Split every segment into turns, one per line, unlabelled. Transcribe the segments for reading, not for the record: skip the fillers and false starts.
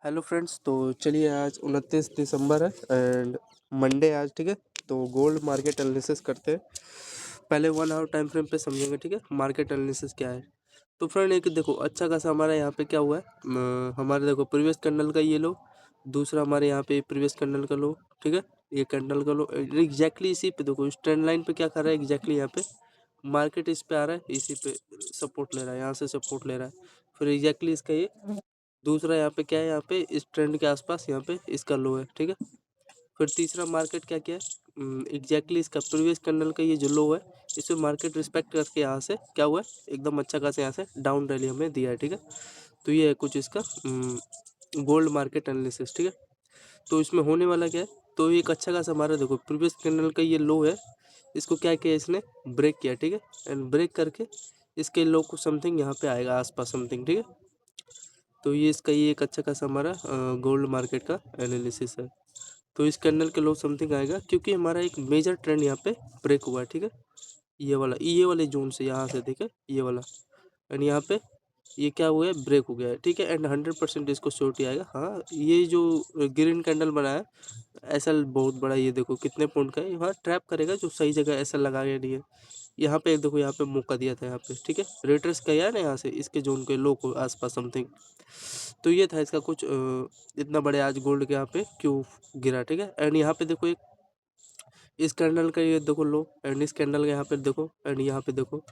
Hello friends. तो चलिए, आज 29 दिसंबर है एंड मंडे आज, ठीक है। तो गोल्ड मार्केट एनालिसिस करते हैं। पहले 1 आवर टाइम फ्रेम पे समझेंगे, ठीक है, मार्केट एनालिसिस क्या है। तो फ्रेंड एक देखो, अच्छा खासा हमारा यहाँ पे क्या हुआ है, हमारे देखो प्रीवियस कैंडल का ये लो, दूसरा हमारे यहाँ पे प्रीवियस कैंडल का लो, ठीक है, ये कैंडल का लो। एग्जैक्टली इसी पे देखो, इस ट्रेंड लाइन पे क्या कर रहा है एग्जैक्टली यहाँ पे मार्केट, इस पे आ रहा है, इसी पे सपोर्ट ले रहा है, यहाँ से सपोर्ट ले रहा है। फिर एग्जैक्टली इसका ये दूसरा यहाँ पे क्या है, यहाँ पे इस ट्रेंड के आसपास यहाँ पे इसका लो है, ठीक है। फिर तीसरा मार्केट क्या क्या है, एग्जैक्टली इसका प्रीवियस कैंडल का ये जो लो है, इसे मार्केट रिस्पेक्ट करके यहाँ से क्या हुआ है, एकदम अच्छा खासा यहाँ से डाउन रैली हमें दिया है, ठीक है। तो ये है कुछ इसका गोल्ड मार्केट एनालिसिस, ठीक है। तो इसमें होने वाला क्या है, तो एक अच्छा खासा हमारा देखो प्रीवियस कैंडल का ये लो है, इसको क्या किया इसने, ब्रेक किया, ठीक है। एंड ब्रेक करके इसके लो को समथिंग यहाँ पे आएगा आसपास समथिंग, ठीक है। तो ये इसका ये एक अच्छा खासा हमारा गोल्ड मार्केट का एनालिसिस है। तो इस कैंडल के लो समथिंग आएगा, क्योंकि हमारा एक मेजर ट्रेंड यहाँ पे ब्रेक हुआ है, ठीक है। ये वाले जोन से यहाँ से देखे ये वाला, एंड यहाँ पे ये क्या हुआ है, ब्रेक हो गया है, ठीक है। एंड 100% इसको श्योरिटी आएगा। हाँ, ये जो ग्रीन कैंडल बना है, एसएल बहुत बड़ा, ये देखो कितने पॉइंट का है, यहाँ ट्रैप करेगा जो सही जगह एसएल लगा के नहीं है। यहाँ पे देखो, यहाँ पे मौका दिया था यहाँ पे, ठीक है, रेटर्स किया है ना यहाँ से इसके जोन के लो को आसपास समथिंग। तो ये था इसका कुछ इतना बड़े आज गोल्ड के यहाँ पे क्यों गिरा, ठीक है। एंड यहाँ पे देखो एक इस कैंडल का ये देखो लो, एंड इस कैंडल का यहाँ पे देखो, एंड यहाँ पे देखो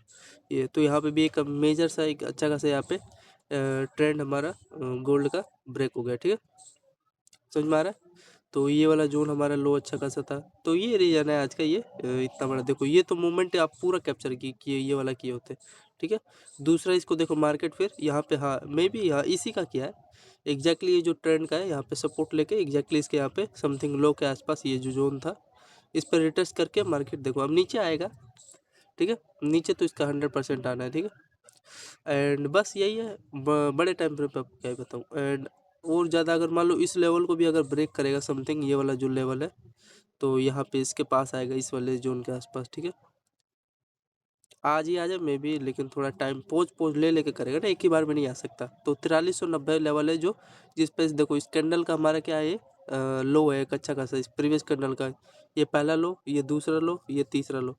ये, तो यहाँ पे भी एक मेजर सा एक अच्छा खासा यहाँ पे ट्रेंड हमारा गोल्ड का ब्रेक हो गया, ठीक है, समझ में आ रहा है। तो ये वाला जोन हमारा लो अच्छा खासा था, तो ये रीजन है आज का, ये इतना बड़ा देखो, ये तो मोमेंट आप पूरा कैप्चर किए ये वाला किए होते, ठीक है। दूसरा इसको देखो मार्केट फिर यहाँ पे, हाँ मे बी हाँ इसी का किया है एग्जैक्टली, ये जो ट्रेंड का है यहाँ पे सपोर्ट लेके एग्जैक्टली इसके यहाँ पे समथिंग लो के आसपास ये जो जोन था, इस पर रिटर्स करके मार्केट देखो अब नीचे आएगा, ठीक है। नीचे तो इसका 100% आना है, ठीक है। एंड बस यही है, बड़े टाइम फ्रेम पे आपको क्या ही बताऊँ। एंड और ज़्यादा अगर मान लो इस लेवल को भी अगर ब्रेक करेगा समथिंग, ये वाला जो लेवल है, तो यहाँ पे इसके पास आएगा, इस वाले जोन के आसपास, ठीक है। आज ही आ जाए मे बी, लेकिन थोड़ा टाइम पोज ले लेके करेगा ना, एक ही बार में नहीं आ सकता। तो 4390 लेवल है जो, जिस पे देखो इस कैंडल का हमारा क्या है, लो है एक अच्छा खासा, इस प्रीवियस कैंडल का ये पहला लो, ये दूसरा लो, ये तीसरा लो।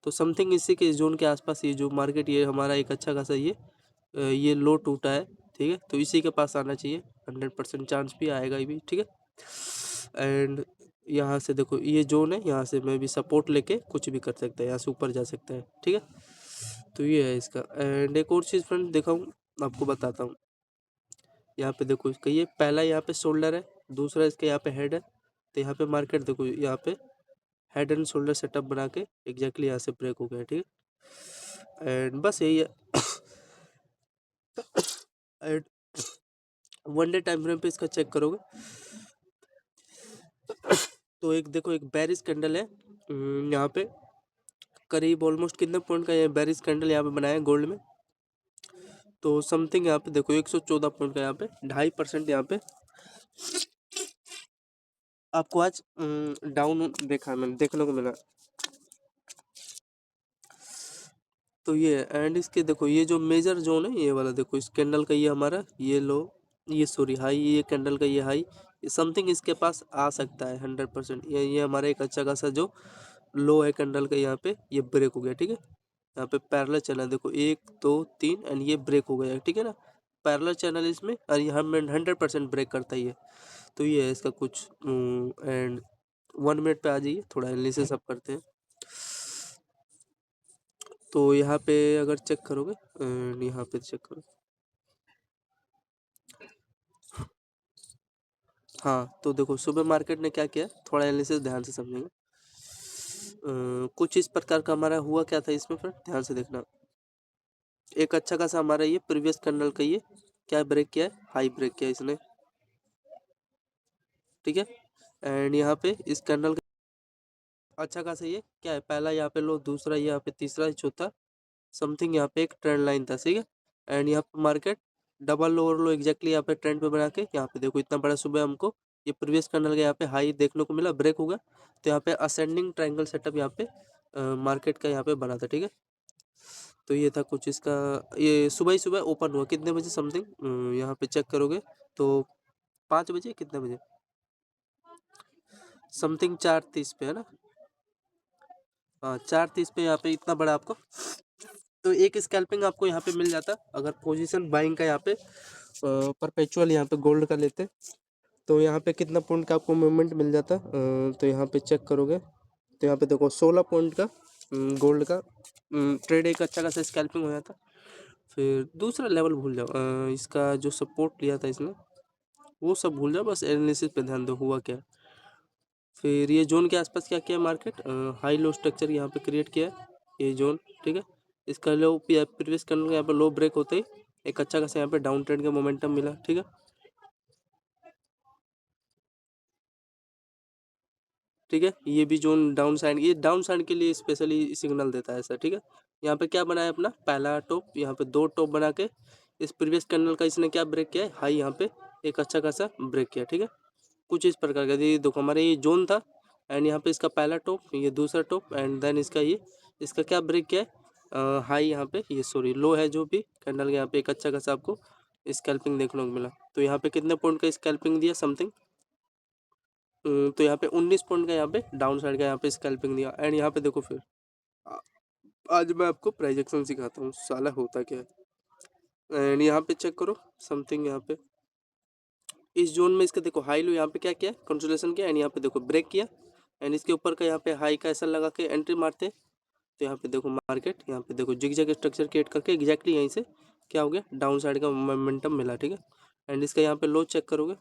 तो समथिंग इसी के जोन के आसपास ये जो मार्केट, ये हमारा एक अच्छा खासा ये लो टूटा है, ठीक है। तो इसी के पास आना चाहिए, 100% चांस भी आएगा ये भी, ठीक है। एंड यहाँ से देखो ये जोन है, यहाँ से मैं भी सपोर्ट लेके कुछ भी कर सकता है, यहाँ से ऊपर जा सकता है, ठीक है। तो ये है इसका। एंड एक और चीज़ फ्रेंड दिखाऊँ, आपको बताता हूँ। यहाँ पे देखो इसका ये पहला यहाँ पे शोल्डर है, दूसरा इसका यहाँ पे हेड है। तो यहाँ पे मार्केट देखो, यहाँ पे हेड एंड शोल्डर सेटअप बना के एग्जैक्टली यहाँ से ब्रेक हो गया, ठीक है। एंड बस यही है। And one day time frame पे इसका चेक करोगे तो एक देखो, एक बेरिश कैंडल है यहाँ पे, करीब ऑलमोस्ट कितने पॉइंट का ये बेरिश कैंडल यहाँ पे बनाया है गोल्ड में। तो समथिंग यहाँ पे देखो 114 पॉइंट का यहाँ पे 2.5% यहाँ पे आपको आज डाउन देखा मैंने, देखने को मिला। तो ये एंड इसके देखो ये जो मेजर जोन है ये वाला, देखो इस कैंडल का ये हमारा ये लो, ये सॉरी हाई, ये कैंडल का ये हाई, समथिंग इसके पास आ सकता है 100%। ये हमारा एक अच्छा खासा जो लो है कैंडल का, यहाँ पे ये ब्रेक हो गया, ठीक है। यहाँ पे पैरेलल चैनल देखो 1 2 3 एंड ये ब्रेक हो गया है, ठीक है ना। पैरेलल चैनल इसमें, और यहाँ में 100% ब्रेक करता ही है। तो ये है इसका कुछ एंड 1 मिनट पे आ जाइए, थोड़ा एनालिसिस आप करते हैं। तो यहाँ पे अगर चेक करोगे, यहाँ पे चेक करो, हाँ तो देखो सुबह मार्केट ने क्या किया, थोड़ा एनालिसिस ध्यान से समझेंगे। कुछ इस प्रकार का हमारा हुआ क्या था इसमें, फिर ध्यान से देखना। एक अच्छा खासा हमारा ये प्रीवियस कैंडल का ये क्या ब्रेक किया है, हाई ब्रेक किया इसने, ठीक है। एंड यहाँ पे इस कैंडल का अच्छा खासा ये क्या है, पहला यहाँ पे लो, दूसरा यहाँ पे, तीसरा, चौथा, समथिंग यहाँ पे एक ट्रेंड लाइन था, ठीक है। एंड यहाँ पे मार्केट डबल लो और लो एग्जैक्टली यहाँ पे ट्रेंड पे बना के, यहाँ पे देखो इतना बड़ा सुबह हमको ये प्रीवियस कैंडल का यहाँ पे हाई देखने को मिला, ब्रेक होगा। तो यहाँ पे असेंडिंग ट्रायंगल सेटअप यहाँ पे मार्केट का यहाँ पे बना था, ठीक है। तो ये था कुछ इसका, ये सुबह ही सुबह ओपन हुआ कितने बजे समथिंग, यहाँ पे चेक करोगे तो 5 बजे कितने बजे, समथिंग 4:30 पे है ना। हाँ 4:30 पे यहाँ पे इतना बड़ा आपको, तो एक स्कैल्पिंग आपको यहाँ पे मिल जाता अगर पोजीशन बाइंग का यहाँ पे परपेचुअल यहाँ पे गोल्ड का लेते, तो यहाँ पे कितना पॉइंट का आपको मूवमेंट मिल जाता। तो यहाँ पे चेक करोगे तो यहाँ पे देखो 16 पॉइंट का गोल्ड का ट्रेड एक अच्छा खासा स्कैल्पिंग हो जाता। फिर दूसरा लेवल भूल जाओ, इसका जो सपोर्ट लिया था इसने वो सब भूल जाओ, बस एनालिसिस पे ध्यान दो हुआ क्या। फिर ये जोन के आसपास क्या किया मार्केट, हाई लो स्ट्रक्चर यहाँ पे क्रिएट किया है ये जोन, ठीक है। इसका लो प्रीवियस कैंडल यहाँ पे लो ब्रेक होते ही एक अच्छा खासा यहाँ पे डाउन ट्रेंड का मोमेंटम मिला, ठीक है। ठीक है, ये भी जोन डाउन साइड, ये डाउन साइड के लिए स्पेशली सिग्नल देता है ऐसा, ठीक है। यहाँ पे क्या बना है अपना पहला टॉप, यहाँ पे 2 टॉप बना के इस प्रीवियस कैंडल का इसने क्या ब्रेक किया है, हाई यहाँ पे एक अच्छा खासा ब्रेक किया, ठीक है। कुछ इस प्रकार का, ये देखो हमारे ये जोन था एंड यहाँ पे इसका पहला टॉप, ये दूसरा टॉप एंड देन इसका ये, इसका क्या ब्रेक किया है हाई यहाँ पे, ये सॉरी लो है जो भी कैंडल के यहाँ पे एक अच्छा खासा आपको स्कैल्पिंग देखने को मिला। तो यहाँ पे कितने पॉइंट का स्कैल्पिंग दिया समथिंग, तो यहाँ पे 19 पॉइंट का यहाँ पे डाउन साइड का यहाँ पे स्कैल्पिंग दिया। एंड यहाँ पे देखो फिर आ- आज मैं आपको प्राइजेक्शन सिखाता हूँ साला होता क्या है। एंड यहाँ पे चेक करो समथिंग, यहाँ पे इस जोन में इसका देखो हाई लो यहाँ पे क्या किया कंसोलिडेशन किया एंड यहाँ पे देखो ब्रेक किया एंड इसके ऊपर का यहाँ पे हाई का ऐसा लगा के एंट्री मारते। तो यहाँ पे देखो मार्केट यहाँ पे देखो जिगजैग स्ट्रक्चर क्रिएट करके एग्जैक्टली यहीं से क्या हो गया डाउन साइड का मोमेंटम मिला, ठीक है। एंड इसका यहाँ पे लो चेक करोगे,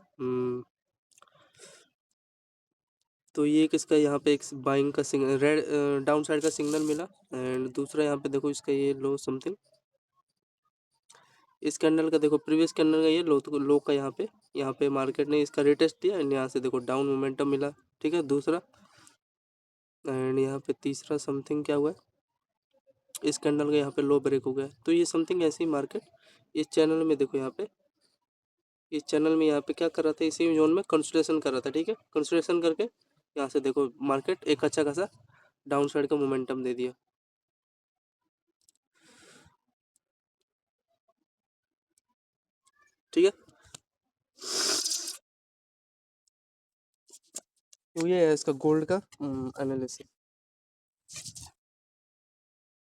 तो ये किसका यहाँ पे एक बाइंग का सिग्नल रेड डाउन साइड का सिग्नल मिला। एंड दूसरा यहाँ पे देखो इसका ये लो समथिंग, इस कैंडल का देखो प्रीवियस कैंडल का ये लो, तो लो का यहाँ पे मार्केट ने इसका रिटेस्ट दिया एंड यहाँ से देखो डाउन मोमेंटम मिला, ठीक है दूसरा। एंड यहाँ पे तीसरा समथिंग क्या हुआ है, इस कैंडल का यहाँ पे लो ब्रेक हो गया। तो ये समथिंग ऐसी मार्केट इस चैनल में देखो यहाँ पे, इस चैनल में यहाँ पे क्या कर रहा था, इसी जोन में कंसोलिडेशन कर रहा था, ठीक है। कंसोलिडेशन करके यहाँ से देखो मार्केट एक अच्छा खासा डाउन साइड का मोमेंटम दे दिया, ठीक है। तो ये है इसका गोल्ड का एनालिसिस।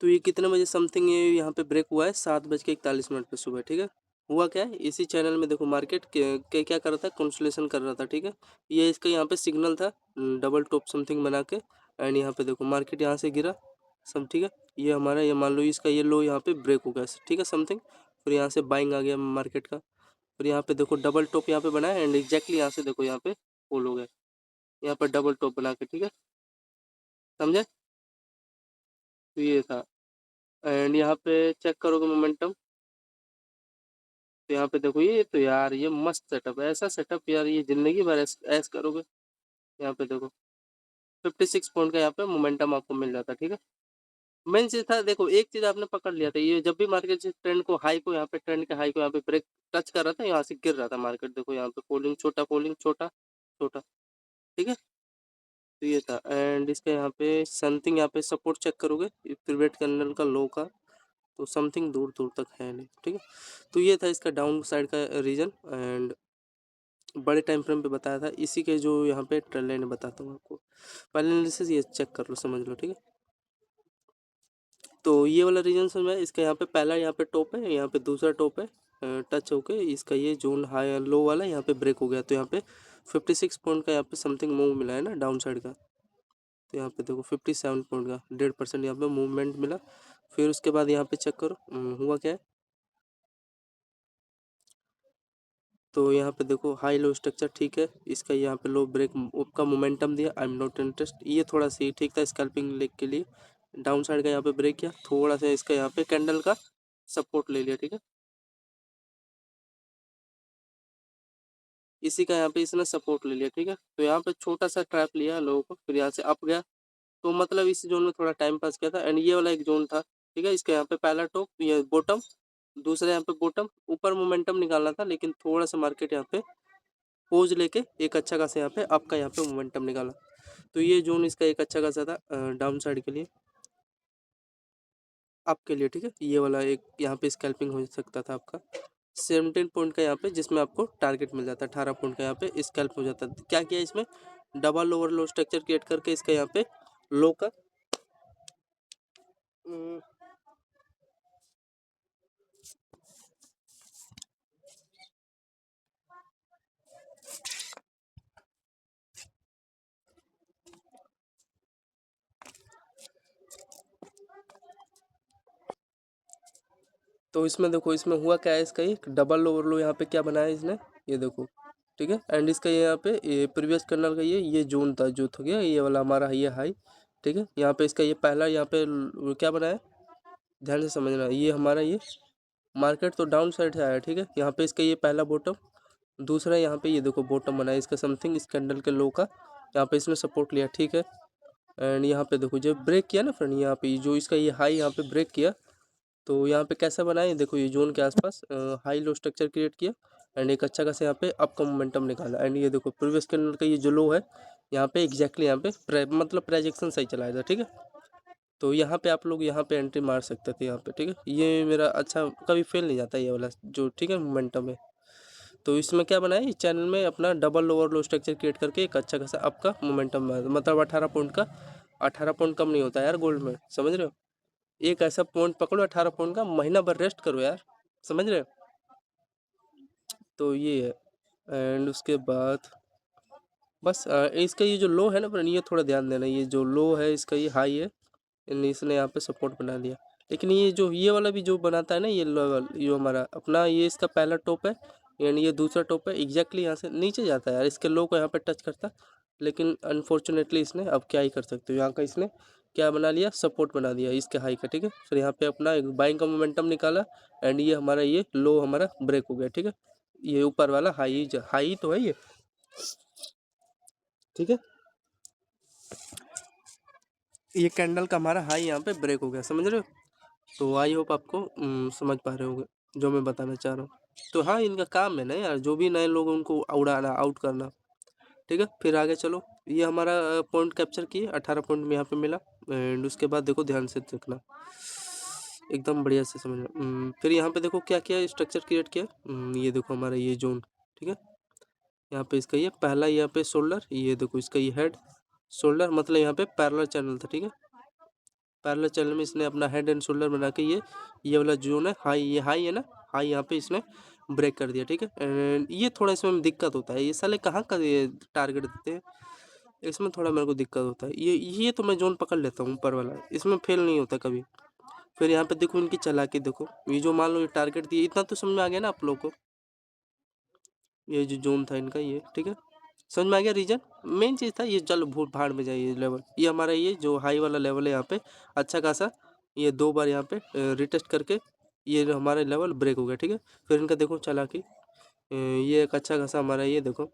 तो ये कितने बजे समथिंग ये यहाँ पे ब्रेक हुआ है, 7:41 पे सुबह, ठीक है। हुआ क्या है इसी चैनल में देखो मार्केट के क्या कर रहा था कंसोलिडेशन कर रहा था, ठीक है। ये इसका यहाँ पे सिग्नल था डबल टॉप समथिंग बना के एंड यहाँ पे देखो मार्केट यहाँ से गिरा सब, ठीक है। ये हमारा ये मान लो इसका ये लो यहाँ पे ब्रेक हो गया, ठीक है समथिंग। फिर यहाँ से बाइंग आ गया मार्केट का, फिर यहाँ पे देखो डबल टॉप यहाँ पे बना है एंड एग्जैक्टली यहाँ से देखो यहाँ पे होल हो गया, यहाँ पर डबल टॉप बना के, ठीक है समझे। तो ये था एंड यहाँ पे चेक करोगे मोमेंटम, तो यहाँ पे देखो ये, तो यार ये मस्त सेटअप है, ऐसा सेटअप यार ये जिंदगी भर ऐस करोगे। यहाँ पे देखो 56 पॉइंट का यहाँ पे मोमेंटम आपको मिल जाता, ठीक है। मेन चीज था देखो, एक चीज आपने पकड़ लिया था, ये जब भी मार्केट ट्रेंड को हाई को यहाँ पे ट्रेंड के हाई को यहाँ पे ब्रेक टच कर रहा था, यहाँ से गिर रहा था मार्केट, देखो यहाँ पे फॉलिंग छोटा फॉलिंग छोटा छोटा, ठीक है। तो ये था एंड इसका यहाँ पे समथिंग यहाँ पे सपोर्ट चेक करोगे प्रीवियस कैंडल का लो का, तो समथिंग दूर दूर तक है नहीं, ठीक है। तो ये था इसका डाउन साइड का रीजन एंड बड़े टाइम फ्रेम पे बताया था, इसी के जो यहाँ पे ट्रेंड लाइन बताता हूँ आपको। पहले एनालिसिस ये चेक कर लो समझ लो, ठीक है। तो ये वाला रीजन समझ में आया? इसका यहाँ पे पहला यहाँ पे टॉप है, यहाँ पे दूसरा टॉप है, टच होके इसका ये जोन हाई लो वाला यहाँ पे ब्रेक हो गया, तो यहाँ पे 56 पॉइंट का यहाँ पे समथिंग मूव मिला है ना डाउन साइड का। तो यहाँ पे देखो 57 पॉइंट का 1.5% यहाँ पे मूवमेंट मिला। फिर उसके बाद यहाँ पे चेक करो हुआ क्या है, तो यहाँ पे देखो हाई लो स्ट्रक्चर, ठीक है। इसका यहाँ पे लो ब्रेक का मोमेंटम दिया, आई एम नॉट इंटरेस्ट, ये थोड़ा सा ही ठीक था स्कैल्पिंग लेग के लिए। डाउन साइड का यहाँ पे ब्रेक किया, थोड़ा सा इसका यहाँ पे कैंडल का सपोर्ट ले लिया, ठीक है। इसी का यहाँ पे इसने सपोर्ट ले लिया, ठीक है। तो यहाँ पे छोटा सा ट्रैप लिया लोगों को, फिर यहाँ से अप गया, तो मतलब इस जोन में थोड़ा टाइम पास किया था एंड ये वाला एक जोन था, ठीक है। इसका यहाँ पे पहला टॉप ये बॉटम, दूसरा यहाँ पे बॉटम, ऊपर मोमेंटम निकालना था लेकिन थोड़ा सा मार्केट यहाँ पे पोज लेके एक अच्छा खासा यहाँ पे अप का यहाँ पे मोमेंटम निकाला। तो ये जोन इसका एक अच्छा खासा था डाउन साइड के लिए, अप के लिए, ठीक है। ये वाला एक यहाँ पे स्कैल्पिंग हो सकता था आपका 17 पॉइंट का यहाँ पे, जिसमें आपको टारगेट मिल जाता है 18 पॉइंट का यहाँ पे स्कैल्प हो जाता है। क्या किया इसमें, डबल लोअर लो स्ट्रक्चर क्रिएट करके इसका यहाँ पे लो का तो इसमें देखो, इसमें हुआ क्या है, इसका एक डबल लोअर लो यहाँ पे क्या बनाया इसने, ये देखो, ठीक है। एंड इसका यहाँ पे ये प्रीवियस कर्नल का ये जोन था, जो था गया ये वाला हमारा ये हाई, ठीक है। यहाँ पे इसका ये पहला यहाँ पे क्या बनाया, ध्यान से समझना, ये हमारा ये मार्केट तो डाउन साइड से आया, ठीक है। यहाँ पे इसका ये पहला बॉटम, दूसरा यहाँ पे ये देखो बॉटम बनाया इसका समथिंग इस कैंडल के लो का, यहाँ पे इसने सपोर्ट लिया, ठीक है। एंड यहाँ पे देखो जब ब्रेक किया ना फ्रेंड, यहाँ पे जो इसका ये हाई यहाँ पे ब्रेक किया, तो यहाँ पे कैसा बना है देखो, ये जोन के आसपास हाई लो स्ट्रक्चर क्रिएट किया एंड एक अच्छा खासा यहाँ पे अप का मोमेंटम निकाला। एंड ये देखो प्रीवियस कैंडल का ये जो लो है यहाँ पे एग्जैक्टली यहाँ पे मतलब प्रोजेक्शन सही चलाया था, ठीक है। तो यहाँ पे आप लोग यहाँ पे एंट्री मार सकते थे यहाँ पे, ठीक है। ये मेरा अच्छा कभी फेल नहीं जाता ये वाला जो, ठीक है, मोमेंटम है। तो इसमें क्या बनाया, इस चैनल में अपना डबल लोअर लो स्ट्रक्चर क्रिएट करके एक अच्छा खासा आपका मोमेंटम है, मतलब 18 पॉइंट का। 18 पॉइंट कम नहीं होता यार गोल्ड में, समझ रहे हो। एक ऐसा पॉइंट पकड़ो 18 पॉइंट का, महीना भर रेस्ट करो यार, समझ रहे हो। तो ये है। एंड उसके बाद बस इसका ये जो लो है ना फ्रेंड, ये थोड़ा ध्यान देना, ये जो लो है इसका ये हाई है, इसने यहाँ पे सपोर्ट बना लिया। लेकिन ये जो ये वाला भी जो बनाता है ना ये लेवल, ये हमारा अपना ये इसका पहला टॉप है, यानी ये दूसरा टॉप है, एग्जैक्टली यहाँ से नीचे जाता है यार, इसके लो को यहाँ पे टच करता। लेकिन अनफॉर्चुनेटली इसने अब क्या ही कर सकते हो, यहाँ का इसने क्या बना लिया, सपोर्ट बना दिया इसके हाई का, ठीक है। फिर यहाँ पे अपना एक बाइंग का मोमेंटम निकाला एंड ये हमारा ये लो हमारा ब्रेक हो गया, ठीक है। ये ऊपर वाला हाई हाई तो है ये, ठीक है। ये कैंडल का हमारा हाई यहाँ पे ब्रेक हो गया, समझ रहे हो। तो आई होप आपको समझ पा रहे होंगे जो मैं बताना चाह रहा हूँ। तो हाँ, इनका काम है ना यार, जो भी नए लोग हैं उनको उड़ाना, आउट करना, ठीक है। फिर आगे चलो, ये हमारा पॉइंट कैप्चर किए, 18 पॉइंट में यहाँ पे मिला। एंड उसके बाद देखो ध्यान से देखना, एकदम बढ़िया से समझना। फिर यहाँ पे देखो क्या किया, स्ट्रक्चर क्रिएट किया। ये देखो हमारा ये जोन, ठीक है। यहाँ पे इसका ये पहला यहाँ पे शोल्डर, ये देखो इसका ये हेड शोल्डर, मतलब यहाँ पे पैरेलल चैनल था, ठीक है। पैरेलल चैनल में इसने अपना हेड एंड शोल्डर बना के ये वाला जोन है हाई, ये हाई है ना, हाई यहाँ पे इसने ब्रेक कर दिया, ठीक है। एंड ये थोड़ा इसमें दिक्कत होता है, ये साले कहाँ का ये टारगेट देते हैं, इसमें थोड़ा मेरे को दिक्कत होता है। ये तो मैं जोन पकड़ लेता हूँ ऊपर वाला, इसमें फेल नहीं होता कभी। फिर यहाँ पे देखो इनकी चालाकी देखो, ये जो मान लो ये टारगेट दिए, इतना तो समझ में आ गया ना आप लोगों को, ये जो जोन था इनका ये, ठीक है। समझ में आ गया रीजन, मेन चीज़ था ये, चलो भूल भाड़ में जाइए लेवल, ये हमारा ये जो हाई वाला लेवल है यहाँ पे अच्छा खासा, ये 2 बार यहाँ पे रिटेस्ट करके ये हमारा लेवल ब्रेक हो गया, ठीक है। फिर इनका देखो चालाकी, ये एक अच्छा खासा हमारा ये देखो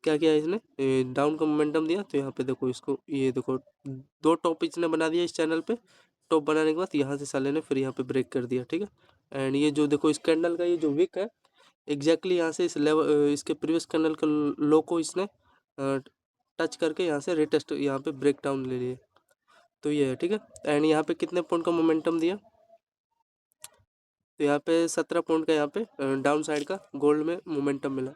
क्या किया इसने, डाउन का मोमेंटम दिया, तो यहाँ पे देखो इसको, ये देखो 2 टॉप इसने बना दिया इस चैनल पे। टॉप बनाने के बाद यहाँ से साले ने फिर यहाँ पे ब्रेक कर दिया, ठीक है। एंड ये जो देखो इस कैंडल का ये जो विक है, एग्जैक्टली यहाँ से इस लेवल इसके प्रीवियस कैंडल का लो को इसने टच करके यहाँ से रिटेस्ट यहाँ पे ब्रेक डाउन ले लिए, तो ये है, ठीक है। एंड यहाँ पे कितने पॉइंट का मोमेंटम दिया, तो यहाँ पे 17 पॉइंट का यहाँ पे डाउन साइड का गोल्ड में मोमेंटम मिला।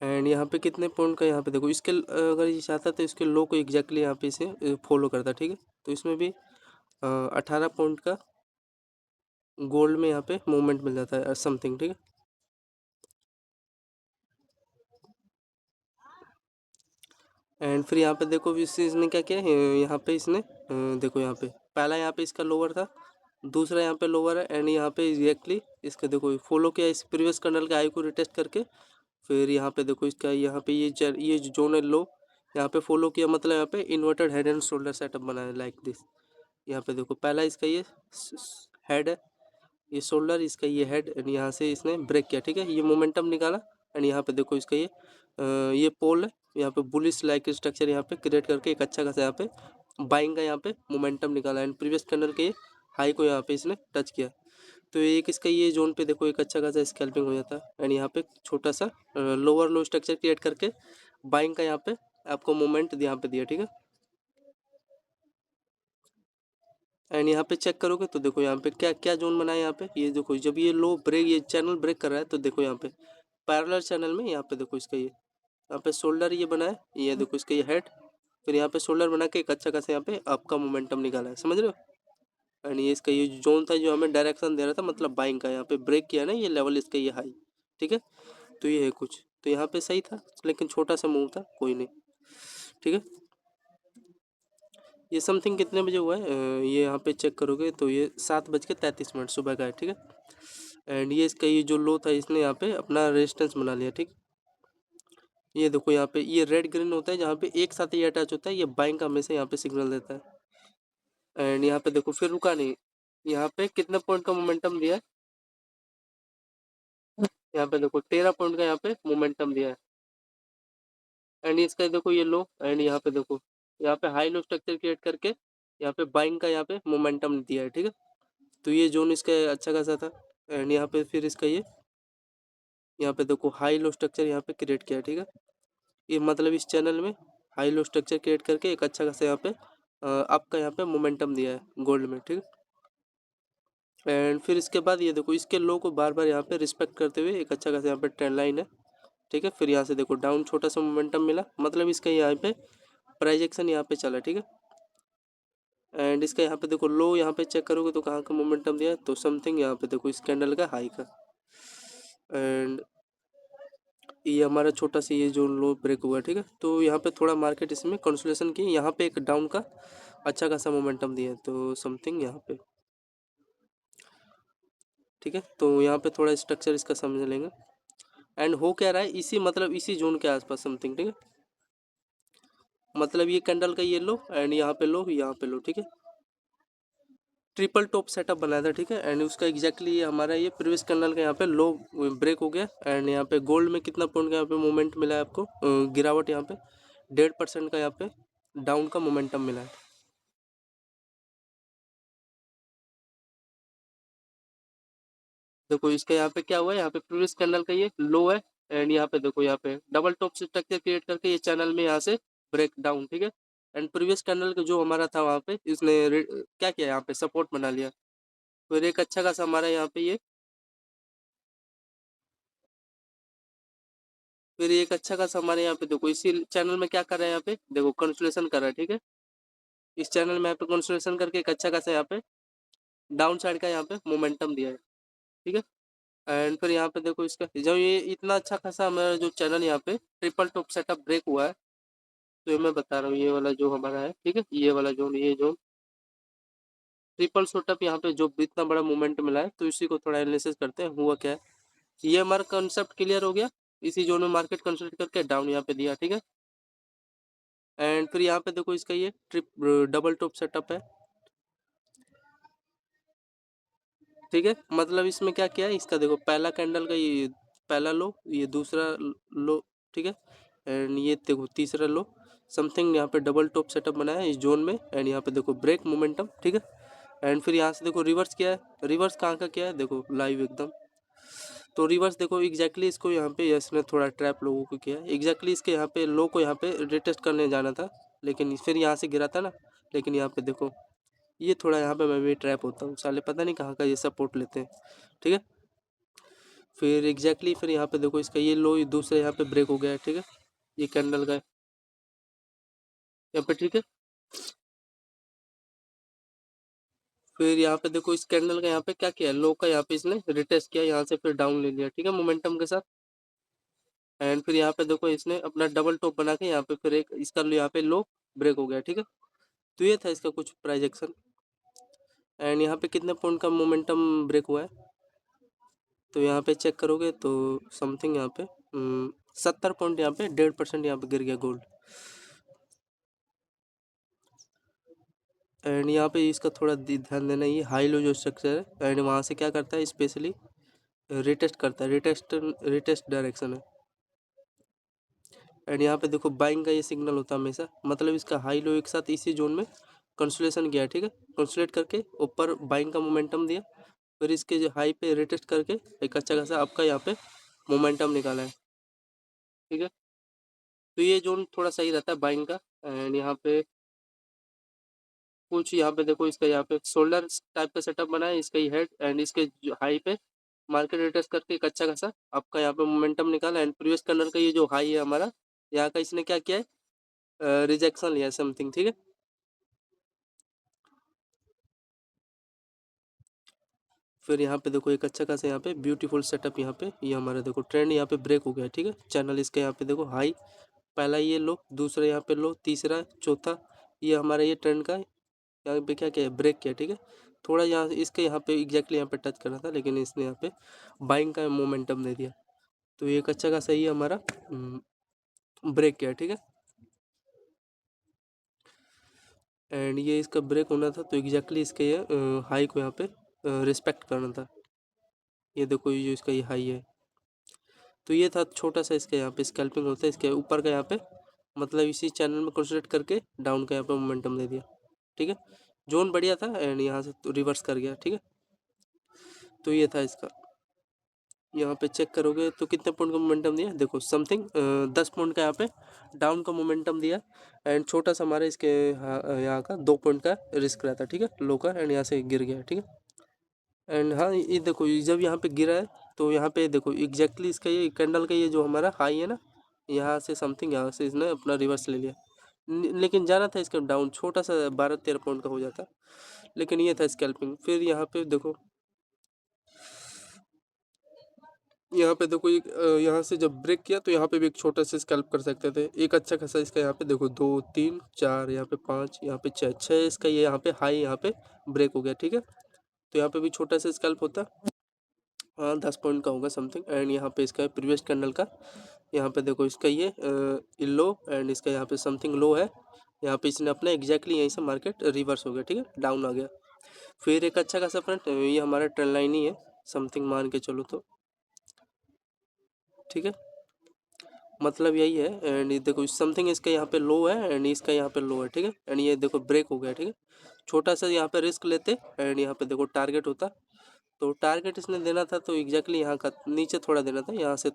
एंड यहाँ पे कितने पॉइंट का, यहाँ पे देखो इसके अगर ये चाहता तो इसके लो को एग्जैक्टली यहाँ पे इसे फॉलो करता, ठीक है। तो इसमें भी 18 पॉइंट का गोल्ड में यहाँ पे मूवमेंट मिल जाता है समथिंग, ठीक है। एंड फिर यहाँ पे देखो इसने क्या किया, यहाँ पे इसने देखो यहाँ पे पहला यहाँ पे इसका लोअर था, दूसरा यहाँ पे लोअर है, एंड यहाँ पे एग्जैक्टली इसका देखो फॉलो किया इस प्रीवियस कर्नल के हाई को रिटेस्ट करके। फिर यहाँ पे देखो इसका यहाँ पे ये जो जोन है लो, यहाँ पे फॉलो किया, मतलब यहाँ पे inverted head and shoulder setup बनाया लाइक दिस। यहाँ पे देखो पहला इसका ये हेड है, ये शोल्डर, इसका ये हेड, एंड यहाँ से इसने ब्रेक किया, ठीक है। ये मोमेंटम निकाला एंड यहाँ पे देखो इसका ये पोल है, यहाँ पे बुलिश लाइक स्ट्रक्चर यहाँ पे क्रिएट करके एक अच्छा खासा यहाँ पे बाइंग का यहाँ पे मोमेंटम निकाला एंड प्रीवियस कैंडल के हाई को यहाँ पे इसने टच किया। तो एक इसका ये जोन पे देखो एक अच्छा खासा स्कैल्पिंग हो जाता है एंड यहाँ पे छोटा सा लोअर लो स्ट्रक्चर क्रिएट करके बाइंग का यहाँ पे आपको मोमेंट यहाँ पे दिया, ठीक है। एंड यहाँ पे चेक करोगे तो देखो यहाँ पे क्या क्या जोन बना है। यहाँ पे ये देखो जब ये लो ब्रेक, ये चैनल ब्रेक कर रहा है तो देखो यहाँ पे पैरेलल चैनल में यहाँ पे देखो इसका ये यहाँ पे शोल्डर ये बना है, ये देखो इसका ये हेड, फिर यहाँ पे शोल्डर बना के एक अच्छा खासा यहाँ पे आपका मोमेंटम निकाला है, समझ रहे हो। एंड ये इसका ये जोन था जो हमें डायरेक्शन दे रहा था, मतलब बाइंग का, यहाँ पे ब्रेक किया ना, ये लेवल इसका ये हाई, ठीक है। तो ये है कुछ, तो यहाँ पे सही था लेकिन छोटा सा मूव था, कोई नहीं, ठीक है। ये समथिंग कितने बजे हुआ है, ये यहाँ पे चेक करोगे तो ये 7:33 सुबह का है, ठीक है। एंड ये इसका ये जो लो था इसने यहाँ पे अपना रेजिस्टेंस बना लिया, ठीक। ये देखो यहाँ पे ये रेड ग्रीन होता है, जहाँ पे एक साथ ही अटैच होता है, ये बाइंग का हमेशा यहाँ पे सिग्नल देता है। एंड यहाँ पे देखो फिर रुका नहीं, यहाँ पे कितने पॉइंट का मोमेंटम दिया है, यहाँ पे देखो 13 पॉइंट का यहाँ पे मोमेंटम दिया है। एंड इसका देखो ये लो, एंड यहाँ पे देखो यहाँ पे हाई लो स्ट्रक्चर क्रिएट करके यहाँ पे बाइंग का यहाँ पे मोमेंटम दिया है, ठीक है। तो ये जोन इसका अच्छा खासा था। एंड यहाँ पे फिर इसका ये यहाँ पे देखो हाई लो स्ट्रक्चर यहाँ पे क्रिएट किया है, ठीक है। ये मतलब इस चैनल में हाई लो स्ट्रक्चर क्रिएट करके एक अच्छा खासा यहाँ पे आपका यहाँ पे मोमेंटम दिया है गोल्ड में, ठीक है। एंड फिर इसके बाद ये देखो इसके लो को बार बार यहाँ पे रिस्पेक्ट करते हुए एक अच्छा खासा यहाँ पे ट्रेंड लाइन है, ठीक है। फिर यहाँ से देखो डाउन छोटा सा मोमेंटम मिला, मतलब इसका यहाँ पे प्राइस एक्शन यहाँ पे चला, ठीक है। एंड इसका यहाँ पे देखो लो यहाँ पे चेक करोगे तो कहाँ का मोमेंटम दिया है, तो समथिंग यहाँ पे देखो इस कैंडल का हाई का। एंड ये हमारा छोटा सा ये जो लो ब्रेक हुआ, ठीक है। तो यहाँ पे थोड़ा मार्केट इसमें कंसोलिडेशन की, यहाँ पे एक डाउन का अच्छा खासा मोमेंटम दिया है, तो समथिंग यहाँ पे, ठीक है। तो यहाँ पे थोड़ा स्ट्रक्चर इसका समझ लेंगे। एंड हो क्या रहा है, इसी मतलब इसी जोन के आसपास समथिंग, ठीक है। मतलब ये कैंडल का ये लो, एंड यहाँ पे लो, यहाँ पे लो, ठीक है। ट्रिपल टॉप सेटअप बनाया था, ठीक है। एंड उसका एग्जैक्टली ये हमारा ये प्रीवियस कैंडल का यहाँ पे लो ब्रेक हो गया। एंड यहाँ पे गोल्ड में कितना पॉइंट का यहाँ पे मोमेंट मिला है आपको, गिरावट यहाँ पे 1.5% का यहाँ पे डाउन का मोमेंटम मिला है। देखो इसका यहाँ पे क्या हुआ है, यहाँ पे प्रीवियस कैंडल का ये लो है, एंड यहाँ पे देखो यहाँ पे डबल टॉप स्ट्रक्चर क्रिएट करके ये चैनल में यहाँ से ब्रेक डाउन, ठीक है। एंड प्रीवियस कैंडल का जो हमारा था वहाँ पे इसने क्या किया, यहाँ पे सपोर्ट बना लिया। फिर एक अच्छा खासा हमारा यहाँ पे ये, फिर एक अच्छा खासा हमारे यहाँ पे देखो इसी चैनल में क्या कर रहा है, यहाँ पे देखो कंसोलिडेशन कर रहा है, ठीक है। इस चैनल में यहाँ पे कंसोलिडेशन करके एक अच्छा खासा यहाँ पे डाउन साइड का यहाँ पे मोमेंटम दिया है, ठीक है। एंड फिर यहाँ पे देखो इसका जब ये इतना अच्छा खासा हमारा जो चैनल यहाँ पे ट्रिपल टॉप सेटअप ब्रेक हुआ है, तो ये मैं बता रहा हूँ ये वाला जो हमारा है, ठीक है, ये वाला जोन, ये जोन ट्रिपल सेटअप यहाँ पे जो इतना बड़ा मूवमेंट मिला है, तो इसी को थोड़ा एनालिसिस करते हैं हुआ क्या है। ये हमारा कंसेप्ट क्लियर हो गया, इसी जोन में मार्केट कंसोलिडेट करके डाउन यहाँ पे दिया, ठीक है। एंड फिर यहाँ पे देखो इसका ये डबल टॉप सेटअप है, ठीक है। मतलब इसमें क्या किया है, इसका देखो पहला कैंडल का ये पहला लो, ये दूसरा लो, ठीक है। एंड ये देखो तीसरा लो, समथिंग यहाँ पे डबल टॉप सेटअप बनाया है इस जोन में। एंड यहाँ पे देखो ब्रेक मोमेंटम, ठीक है। एंड फिर यहाँ से देखो रिवर्स किया है, रिवर्स कहाँ का किया है देखो लाइव एकदम। तो रिवर्स देखो एग्जैक्टली इसको यहाँ पे यस ने थोड़ा ट्रैप लोगों को किया है, एग्जैक्टली इसके यहाँ पे लो को यहाँ पे रिटेस्ट करने जाना था, लेकिन फिर यहाँ से गिरा था ना। लेकिन यहाँ पे देखो ये थोड़ा यहाँ पे मैं भी ट्रैप होता हूँ, साले पता नहीं कहाँ का ये सपोर्ट लेते हैं, ठीक है। फिर एग्जैक्टली फिर यहाँ पे देखो इसका ये लो दूसरे यहाँ पे ब्रेक हो गया है, ठीक है। ये कैंडल का है यहाँ पे, ठीक है। फिर यहाँ पे देखो इस कैंडल का यहाँ पे क्या किया, लो का यहाँ पे इसने रिटेस्ट किया, यहाँ से फिर डाउन ले लिया, ठीक है, मोमेंटम के साथ। एंड फिर यहाँ पे देखो इसने अपना डबल टॉप बना के यहाँ पे फिर एक इसका यहाँ पे लो ब्रेक हो गया, ठीक है। तो ये था इसका कुछ प्राइस एक्शन। एंड यहाँ पे कितने पॉइंट का मोमेंटम ब्रेक हुआ है, तो यहाँ पे चेक करोगे तो समथिंग यहाँ पे 70 पॉइंट, यहाँ पे 1.5% यहाँ पे गिर गया गोल्ड। एंड यहाँ पे इसका थोड़ा ध्यान देना, ये हाई लो जो स्ट्रक्चर है, एंड वहाँ से क्या करता है स्पेशली रिटेस्ट करता है, रिटेस्ट रिटेस्ट डायरेक्शन है। एंड यहाँ पे देखो बाइंग का ये सिग्नल होता है हमेशा, मतलब इसका हाई लो एक साथ इसी जोन में कंसोलिडेशन किया, ठीक है। कंसोलिडेट करके ऊपर बाइंग का मोमेंटम दिया, फिर इसके जो हाई पे रिटेस्ट करके एक अच्छा खासा आपका यहाँ पे मोमेंटम निकाला है, ठीक है। तो ये जोन थोड़ा सही रहता है बाइंग का। एंड यहाँ पे कुछ यहाँ पे देखो, इसका यहाँ पे शोल्डर टाइप का सेटअप बना है, इसका ये हेड एंड इसके हाई पे मार्केट रिटेस्ट करके एक अच्छा खासा आपका यहाँ पे मोमेंटम निकाला। एंड प्रीवियस कैंडल का ये जो हाई है हमारा यहाँ का, इसने क्या किया है, रिजेक्शन लिया है समथिंग, ठीक है। फिर यहाँ पे देखो एक अच्छा खासा यहाँ पे ब्यूटीफुल सेटअप, यहाँ पे ये हमारा देखो ट्रेंड यहाँ पे ब्रेक हो गया है, ठीक है। चैनल इसका यहाँ पे देखो हाई, पहला ये लो, दूसरा यहाँ पे लो, तीसरा चौथा, ये हमारा ये ट्रेंड का यहाँ पे क्या किया है, ब्रेक किया, ठीक है। थोड़ा यहाँ इसके यहाँ पे एग्जैक्टली यहाँ पे टच करना था, लेकिन इसने यहाँ पे बाइंग का मोमेंटम दे दिया, तो ये एक अच्छा खासा ये हमारा ब्रेक किया, ठीक है। एंड ये इसका ब्रेक होना था, तो एग्जैक्टली इसके ये हाई को यहाँ पे रिस्पेक्ट करना था। ये देखो ये जो इसका ये हाई है, तो ये था छोटा सा इसका यहाँ पे स्कैल्पिंग होता है, इसके ऊपर का यहाँ पे मतलब इसी चैनल में कंसंट्रेट करके डाउन का यहाँ पे मोमेंटम दे दिया, ठीक है। जोन बढ़िया था एंड यहाँ से तो रिवर्स कर गया, ठीक है। तो ये था इसका, यहाँ पे चेक करोगे तो कितने पॉइंट का मोमेंटम दिया, देखो समथिंग 10 पॉइंट का यहाँ पे डाउन का मोमेंटम दिया। एंड छोटा सा हमारे इसके यहाँ का 2 पॉइंट का रिस्क रहता है, ठीक है, लो का, एंड यहाँ से गिर गया, ठीक है। एंड हाँ ये देखो जब यहाँ पे गिरा है, तो यहाँ पे देखो एग्जैक्टली इसका ये कैंडल का ये जो हमारा हाई है ना, यहाँ से समथिंग यहाँ से इसने अपना रिवर्स ले लिया, लेकिन जाना था इसका डाउन, छोटा सा 12-13 पॉइंट का हो जाता, लेकिन ये था स्कैल्पिंग। फिर यहाँ पे देखो, यहाँ पे देखो एक यहाँ से जब ब्रेक किया तो यहाँ पे भी एक छोटा सा स्कैल्प कर सकते थे, एक अच्छा खासा इसका यहाँ पे देखो 2 3 4, यहाँ पे 5, यहाँ पे 6 इसका ये यहाँ पे हाई यहाँ पे ब्रेक हो गया, ठीक है। तो यहाँ पे भी छोटा सा स्कैल्प होता, हाँ 10 पॉइंट का होगा समथिंग। एंड यहाँ पे इसका प्रीवियस कैंडल का यहाँ पे देखो इसका ये लो, एंड इसका यहाँ पे समथिंग लो है, यहाँ पे इसने अपना एग्जैक्टली यहीं से मार्केट रिवर्स हो गया, ठीक है, डाउन आ गया। फिर एक अच्छा खासा फ्रंट, ये हमारा ट्रेंड लाइन ही है समथिंग मान के चलो तो, ठीक है, मतलब यही है। एंड ये देखो समथिंग इसका यहाँ पे लो है एंड इसका यहाँ पे लो है, ठीक है। एंड ये देखो ब्रेक हो गया, ठीक है। छोटा सा यहाँ पे रिस्क लेते एंड यहाँ पे देखो टारगेट होता, तो टारगेट इसने देना था तो एग्जैक्टली यहाँ का नीचे थोड़ा देना था, यहाँ से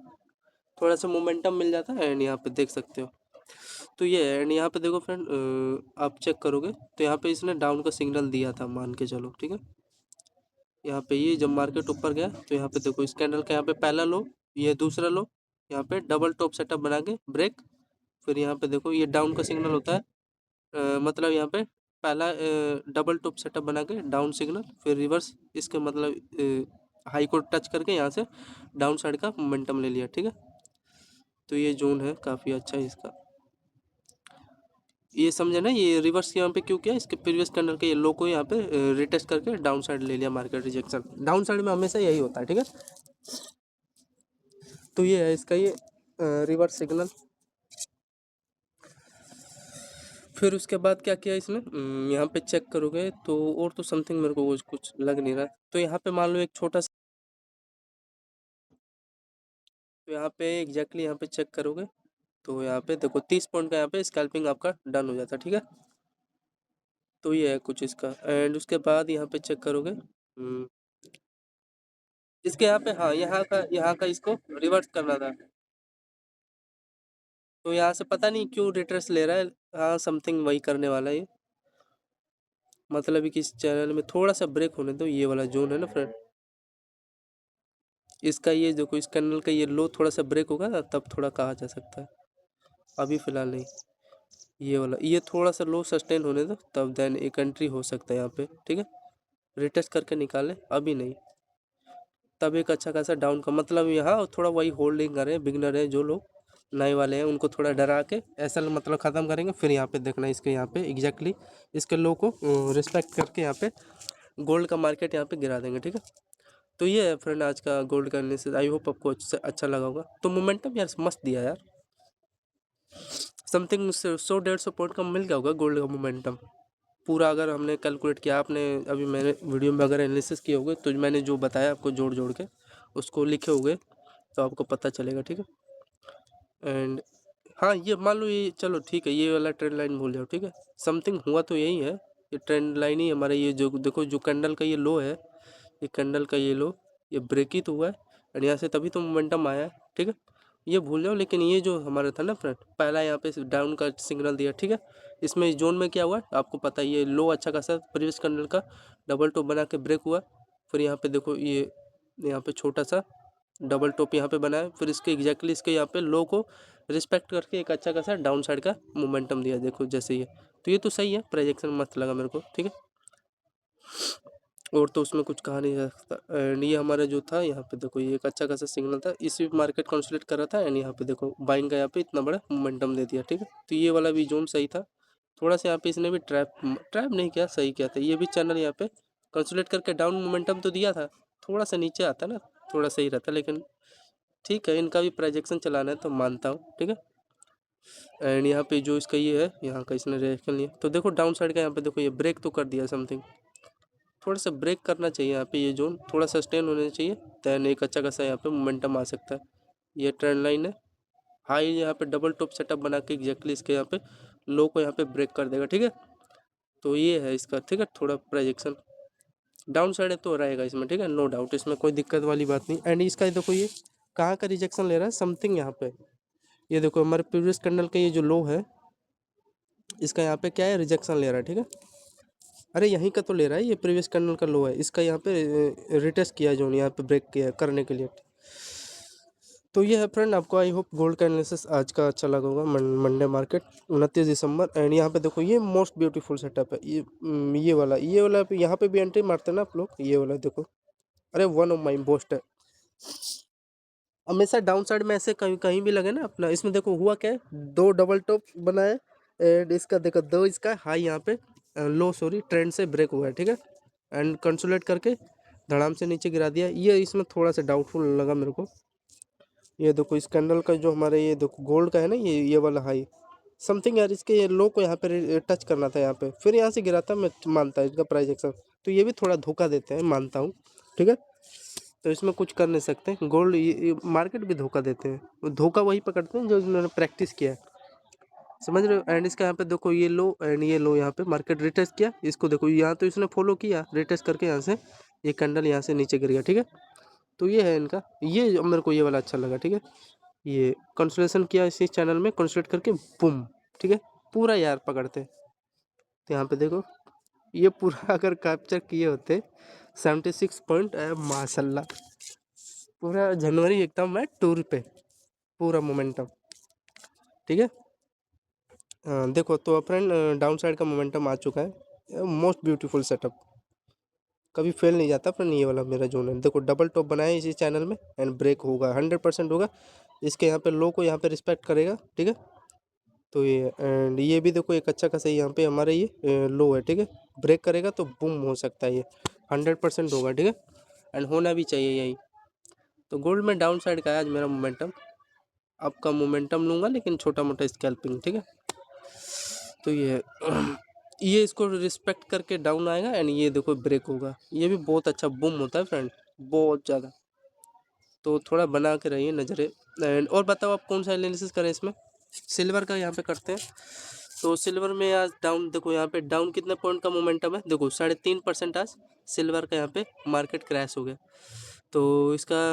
थोड़ा सा मोमेंटम मिल जाता है। एंड यहाँ पे देख सकते हो, तो ये है। एंड यहाँ पे देखो फ्रेंड, आप चेक करोगे तो यहाँ पे इसने डाउन का सिग्नल दिया था मान के चलो, ठीक है। यहाँ पे ये जब मार्केट ऊपर गया तो यहाँ पे देखो इस कैंडल का यहाँ पे पहला लो, ये दूसरा लो, यहाँ पे डबल टॉप सेटअप बना के ब्रेक, फिर यहाँ पे देखो ये डाउन का सिग्नल होता है, मतलब यहाँ पे पहला डबल टॉप सेटअप बना के डाउन सिग्नल, फिर रिवर्स इसके मतलब हाई को टच करके यहाँ से डाउन साइड का मोमेंटम ले लिया, ठीक है। तो ये जोन है काफ़ी अच्छा है इसका, ये समझे ना, ये रिवर्स यहाँ पे क्यों किया, इसके प्रीवियस कैंडल के ये लो को यहाँ पे रिटेस्ट करके डाउन साइड ले लिया, मार्केट रिजेक्शन डाउन साइड में हमेशा यही होता है, ठीक है। तो ये है इसका ये रिवर्स सिग्नल। फिर उसके बाद क्या किया इसने, यहाँ पे चेक करोगे तो और तो समथिंग मेरे को कुछ लग नहीं रहा, तो यहाँ पे मान लो एक छोटा सा, तो यहाँ पे एग्जैक्टली यहाँ पे चेक करोगे तो यहाँ पे देखो 30 पॉइंट का यहाँ पे स्कैल्पिंग आपका डन हो जाता है, ठीक है। तो ये है कुछ इसका। एंड उसके बाद यहाँ पे चेक करोगे, इसके यहाँ पे हाँ यहाँ का इसको रिवर्स करना था, तो यहाँ से पता नहीं क्यों रिट्रेस ले रहा है, हाँ समथिंग वही करने वाला है ये, मतलब कि इस चैनल में थोड़ा सा ब्रेक होने दो, ये वाला जोन है ना फ्रेंड, इसका ये देखो इस कैंडल का ये लो थोड़ा सा ब्रेक होगा ना तब थोड़ा कहा जा सकता है, अभी फिलहाल नहीं। ये वाला ये थोड़ा सा लो सस्टेन होने दो तब देन एक एंट्री हो सकता है यहाँ पे, ठीक है। रिटेस्ट करके निकाले अभी नहीं, तब एक अच्छा खासा डाउन का मतलब यहाँ थोड़ा वही होल्डिंग कर रहे हैं, बिगनर है जो लोग नए वाले हैं उनको थोड़ा डरा के ऐसा मतलब ख़त्म करेंगे, फिर यहाँ पे देखना इसके यहाँ पे एग्जैक्टली इसके लो को रिस्पेक्ट करके यहाँ पे गोल्ड का मार्केट यहाँ पे गिरा देंगे, ठीक है। तो ये है फ्रेंड आज का गोल्ड का एनालिसिस, आई होप आपको अच्छा लगा होगा। तो मोमेंटम यार मस्त दिया यार, समथिंग 100-150 पॉइंट का मिल गया होगा गोल्ड का मोमेंटम पूरा, अगर हमने कैलकुलेट किया, आपने अभी मैंने वीडियो में अगर एनालिसिस किए होगे तो मैंने जो बताया आपको जोड़ जोड़ के उसको लिखे होगे तो आपको पता चलेगा, ठीक है। एंड हाँ ये मान लो ये चलो ठीक है, ये वाला ट्रेंड लाइन भूल जाओ, ठीक है। समथिंग हुआ तो यही है, ये ट्रेंड लाइन ही हमारा, ये जो देखो जो कैंडल का ये लो है, ये कैंडल का ये लो ये ब्रेक ही तो हुआ है, एंड यहाँ से तभी तो मोमेंटम आया है, ठीक है। ये भूल जाओ, लेकिन ये जो हमारा था ना फ्रेंड, पहला यहाँ पे डाउन का सिग्नल दिया, ठीक है। इसमें जोन में क्या हुआ आपको पता ही है, लो अच्छा खासा प्रीवियस कैंडल का डबल टॉप बना के ब्रेक हुआ। फिर यहाँ पे देखो ये यहाँ पे छोटा सा डबल टॉप यहाँ पे बना है, फिर इसके एग्जैक्टली इसके यहाँ पे लो को रिस्पेक्ट करके एक अच्छा खासा डाउन साइड का मोमेंटम दिया, देखो जैसे ये। तो ये तो सही है, प्रोजेक्शन मस्त लगा मेरे को, ठीक है। और तो उसमें कुछ कहा नहीं जा सकता। एंड ये हमारा जो था यहाँ पे देखो, ये एक अच्छा खासा सिग्नल था, इसी मार्केट कंसोलिडेट कर रहा था। एंड यहाँ पे देखो बाइंग का यहाँ पे इतना बड़ा मोमेंटम दे दिया, ठीक है। तो ये वाला भी जोन सही था। थोड़ा सा यहाँ पे इसने भी ट्रैप ट्रैप नहीं किया, सही किया था। ये भी चैनल यहाँ पे कंसोलिडेट करके डाउन मोमेंटम तो दिया था, थोड़ा सा नीचे आता ना थोड़ा सही रहता, लेकिन ठीक है, इनका भी प्रोजेक्शन चलाना है तो मानता हूँ, ठीक है। एंड यहाँ पे जो इसका ये है, यहाँ का इसने रिएक्शन लिया, तो देखो डाउन साइड का यहाँ पे देखो ये ब्रेक तो कर दिया समथिंग, थोड़ा सा ब्रेक करना चाहिए यहाँ पे, ये जोन थोड़ा सस्टेन होना चाहिए, देन एक अच्छा खासा यहाँ पे मोमेंटम आ सकता है। ये ट्रेंड लाइन है, हाई यहाँ पे डबल टॉप सेटअप बना के एग्जैक्टली इसके यहाँ पे लो को यहाँ पे ब्रेक कर देगा, ठीक है। तो ये है इसका, ठीक है, थोड़ा प्रोजेक्शन डाउन साइड है तो रहेगा इसमें, ठीक है, नो डाउट, इसमें कोई दिक्कत वाली बात नहीं। एंड इसका देखो ये कहाँ का रिजेक्शन ले रहा है समथिंग यहाँ पे, ये देखो हमारे प्रीवियस कैंडल का ये जो लो है, इसका यहाँ पे क्या है, रिजेक्शन ले रहा है, ठीक है। अरे यहीं का तो ले रहा है, ये प्रीवियस कैंडल का लो है, इसका यहाँ पे रिटेस्ट किया जो यहाँ पे ब्रेक किया करने के लिए। तो ये है फ्रेंड, आपको आई होप गोल्ड का एनालिसिस आज का अच्छा लगा होगा। Monday market 29 December. एंड यहाँ पे देखो ये मोस्ट ब्यूटीफुल सेटअप है, ये वाला पे यहाँ पे भी एंट्री मारते हैं ना आप लोग, ये वाला देखो, अरे वन ऑफ माई बोस्ट है। हमेशा डाउन साइड में ऐसे कहीं कहीं भी लगे ना अपना, इसमें देखो हुआ क्या है, दो डबल टॉप बनाए एंड इसका देखो दो इसका हाई यहाँ पे लो सॉरी ट्रेंड से ब्रेक हुआ है, ठीक है। एंड कंसोलेट करके धड़ाम से नीचे गिरा दिया, ये इसमें थोड़ा सा डाउटफुल लगा मेरे को। ये देखो इस कैंडल का जो हमारे ये देखो गोल्ड का है ना, ये वाला हाई समथिंग यार, इसके ये लो को यहाँ पे टच करना था यहाँ पे, फिर यहाँ से गिरा था, मैं मानता है इसका प्राइस एक्शन। तो ये भी थोड़ा धोखा देते हैं, मानता हूँ, ठीक है। तो इसमें कुछ कर नहीं सकते, गोल्ड ये मार्केट भी धोखा देते हैं, वो धोखा वही पकड़ते हैं जो इन्होंने प्रैक्टिस किया है, समझ रहे हो। एंड इसका यहाँ पे देखो ये लो एंड ये लो, यहाँ पे मार्केट रिटेस्ट किया, इसको देखो यहाँ तो इसने फॉलो किया रिटेस्ट करके, यहाँ से ये कैंडल यहाँ से नीचे गिर गया, ठीक है। तो ये है इनका, ये मेरे को ये वाला अच्छा लगा, ठीक है। ये कंसोलेशन किया इसी चैनल में, कंसोलेट करके बुम, ठीक है, पूरा यार पकड़ते। तो यहाँ पे देखो ये पूरा अगर कैप्चर किए होते 76 पॉइंट, माशाल्लाह, पूरा जनवरी एकदम मैं टूर पे, पूरा मोमेंटम, ठीक है। देखो तो फ्रेंड डाउन साइड का मोमेंटम आ चुका है, मोस्ट ब्यूटीफुल सेटअप, कभी फेल नहीं जाता फ्रेंड, ये वाला मेरा जोन है। देखो डबल टॉप बनाया इसी चैनल में एंड ब्रेक होगा 100% होगा, इसके यहाँ पे लो को यहाँ पे रिस्पेक्ट करेगा, ठीक है। तो ये एंड ये भी देखो एक अच्छा खासा यहाँ पे हमारा ये लो है, ठीक है, ब्रेक करेगा तो बूम हो सकता है, ये 100% होगा, ठीक है। एंड होना भी चाहिए यही। तो गोल्ड में डाउन साइड का है आज मेरा मोमेंटम, आपका मोमेंटम लूँगा लेकिन छोटा मोटा स्कैल्पिंग, ठीक है। तो ये ये इसको रिस्पेक्ट करके डाउन आएगा एंड ये देखो ब्रेक होगा, ये भी बहुत अच्छा बूम होता है फ्रेंड, बहुत ज़्यादा। तो थोड़ा बना के रहिए नज़रें। एंड और बताओ आप कौन सा एनालिसिस करें इसमें, सिल्वर का यहाँ पे करते हैं। तो सिल्वर में आज डाउन देखो, यहाँ पे डाउन कितने पॉइंट का मोमेंटम है, देखो 3.5% आज सिल्वर का यहाँ पे मार्केट क्रैश हो गया। तो इसका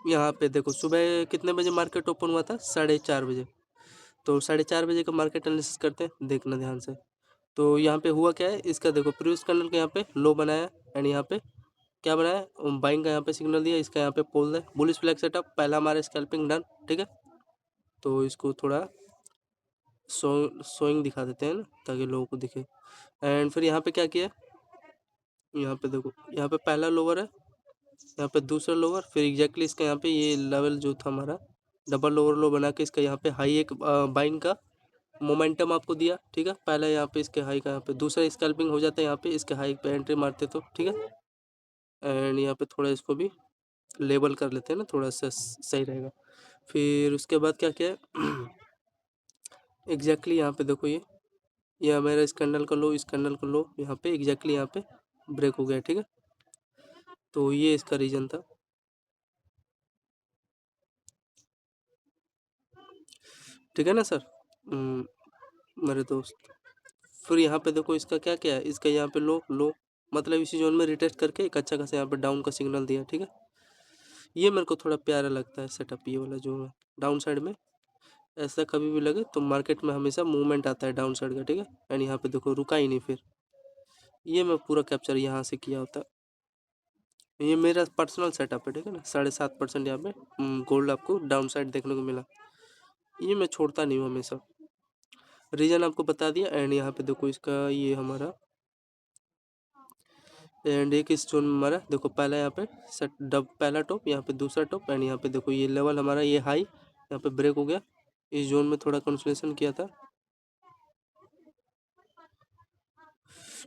यहाँ पे देखो सुबह कितने बजे मार्केट ओपन हुआ था, 4:30 बजे। तो 4:30 बजे का मार्केट एनालिसिस करते हैं, देखना ध्यान से। तो यहाँ पे हुआ क्या है, इसका देखो प्रीवियस कैंडल के यहाँ पे लो बनाया एंड यहाँ पे क्या बनाया, बाइंग का यहाँ पे सिग्नल दिया, इसका यहाँ पे पोल है, बुलिश फ्लैग सेटअप, पहला हमारा स्कैल्पिंग डन, ठीक है। तो इसको थोड़ा सोइंग दिखा देते हैं ना, ताकि लोगों को दिखे। एंड फिर यहाँ पे क्या किया, यहाँ पे देखो यहाँ पे पहला लोअर है, यहाँ पे दूसरा लोअर, फिर एग्जैक्टली इसका यहाँ पे ये लेवल जो था हमारा डबल लोअर लो बना के इसका यहाँ पे हाई एक बाइंग का मोमेंटम आपको दिया, ठीक है। पहला यहाँ पे इसके हाई का यहाँ पे दूसरा स्कैल्पिंग हो जाता है, यहाँ पे इसके हाई पे एंट्री मारते तो, ठीक है। एंड यहाँ पे थोड़ा इसको भी लेबल कर लेते हैं ना, थोड़ा सा सही रहेगा। फिर उसके बाद क्या किया एग्जैक्टली यहाँ पे देखो ये मेरा इस कैंडल का लो, इस कैंडल का लो यहाँ पे एग्जैक्टली यहाँ पे ब्रेक हो गया, ठीक है। तो ये इसका रीजन था, ठीक है ना सर, मेरे दोस्त। फिर यहाँ पे देखो इसका क्या क्या है, इसका यहाँ पे लो लो, मतलब इसी जोन में रिटेस्ट करके एक अच्छा खासा यहाँ पे डाउन का सिग्नल दिया, ठीक है। ये मेरे को थोड़ा प्यारा लगता है सेटअप, ये वाला जो है डाउन साइड में ऐसा कभी भी लगे तो मार्केट में हमेशा मूवमेंट आता है डाउन साइड का, ठीक है। एंड यहाँ पे देखो रुका ही नहीं, फिर ये मैं पूरा कैप्चर यहाँ से किया होता है। ये मेरा पर्सनल सेटअप है, ठीक है ना। 7.5% यहाँ पे गोल्ड आपको डाउन साइड देखने को मिला। ये मैं छोड़ता नहीं हूँ हमेशा, रीजन आपको बता दिया। एंड यहाँ पे देखो इसका ये हमारा एंड एक इस जोन में हमारा देखो पहला यहाँ पे सेट डब पहला टॉप, यहाँ पे दूसरा टॉप। एंड यहाँ पे देखो ये लेवल हमारा ये हाई यहाँ पे ब्रेक हो गया। इस जोन में थोड़ा कंसोलिडेशन किया था,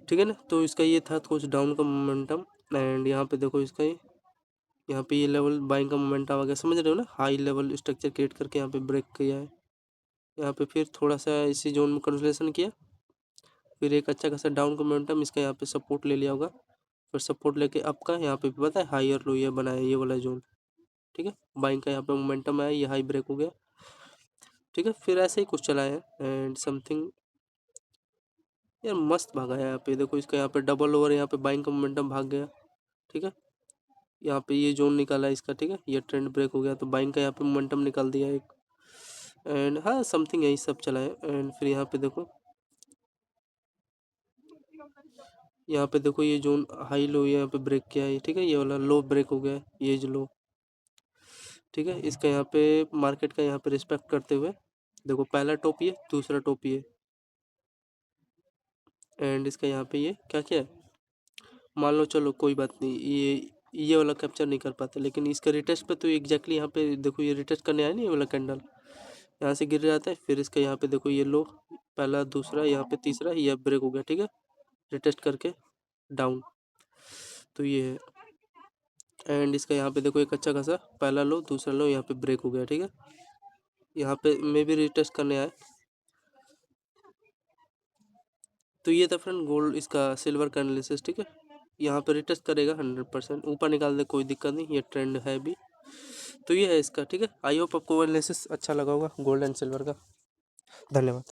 ठीक है ना। तो इसका ये था कुछ डाउन का मोमेंटम। एंड यहाँ पे देखो इसका यहाँ पे ये लेवल बाइंग का मोमेंटम आ गया, समझ रहे हो ना। हाई लेवल स्ट्रक्चर क्रिएट करके यहाँ पे ब्रेक किया है। यहाँ पे फिर थोड़ा सा इसी जोन में कंसोलिडेशन किया, फिर एक अच्छा खासा डाउन का मोमेंटम, इसका यहाँ पे सपोर्ट ले लिया होगा। फिर सपोर्ट लेके अप का यहाँ पे पता है हायर लो ये बनाया ये वाला जोन, ठीक है। बाइंग का यहाँ पे मोमेंटम आया, ये हाई ब्रेक हो गया, ठीक है। फिर ऐसे ही कुछ चला है एंड समथिंग यार मस्त भागा है। यहाँ पे देखो इसका यहाँ पे डबल ओवर यहाँ पे बाइंग का मोमेंटम भाग गया, ठीक है। यहाँ पे ये जोन निकाला है इसका, ठीक है। ये ट्रेंड ब्रेक हो गया तो बाइंग का यहाँ पे मोमेंटम निकाल दिया एक। एंड हाँ समथिंग यही सब चला है। एंड फिर यहाँ पे देखो ये जोन हाई लो यहाँ पे ब्रेक किया है, ठीक है। ये वाला लो ब्रेक हो गया है, ये जो लो, ठीक है। इसका यहाँ पे मार्केट का यहाँ पे रिस्पेक्ट करते हुए देखो पहला टॉप ये, दूसरा टॉप ये, एंड इसका यहाँ पे ये क्या क्या है, मान लो चलो कोई बात नहीं, ये वाला कैप्चर नहीं कर पाते, लेकिन इसका रिटेस्ट पे तो एग्जैक्टली यहाँ पे देखो ये रिटेस्ट करने आया नहीं, ये वाला कैंडल यहाँ से गिर जाता है। फिर इसका यहाँ पे देखो ये लो पहला दूसरा यहाँ पे तीसरा ये ब्रेक हो गया, ठीक है, रिटेस्ट करके डाउन, तो ये है। एंड इसका यहाँ पे देखो एक अच्छा खासा पहला लो दूसरा लो यहाँ पे ब्रेक हो गया, ठीक है। यहाँ पे मे भी रिटेस्ट करने आए। तो ये था फ्रेंड गोल्ड इसका सिल्वर का एनालिसिस, ठीक है। यहाँ पे रिटेस्ट करेगा 100%, ऊपर निकाल दे कोई दिक्कत नहीं, ये ट्रेंड है भी। तो ये है इसका, ठीक है। आई होप आपको एनालिसिस अच्छा लगा होगा गोल्ड एंड सिल्वर का। धन्यवाद।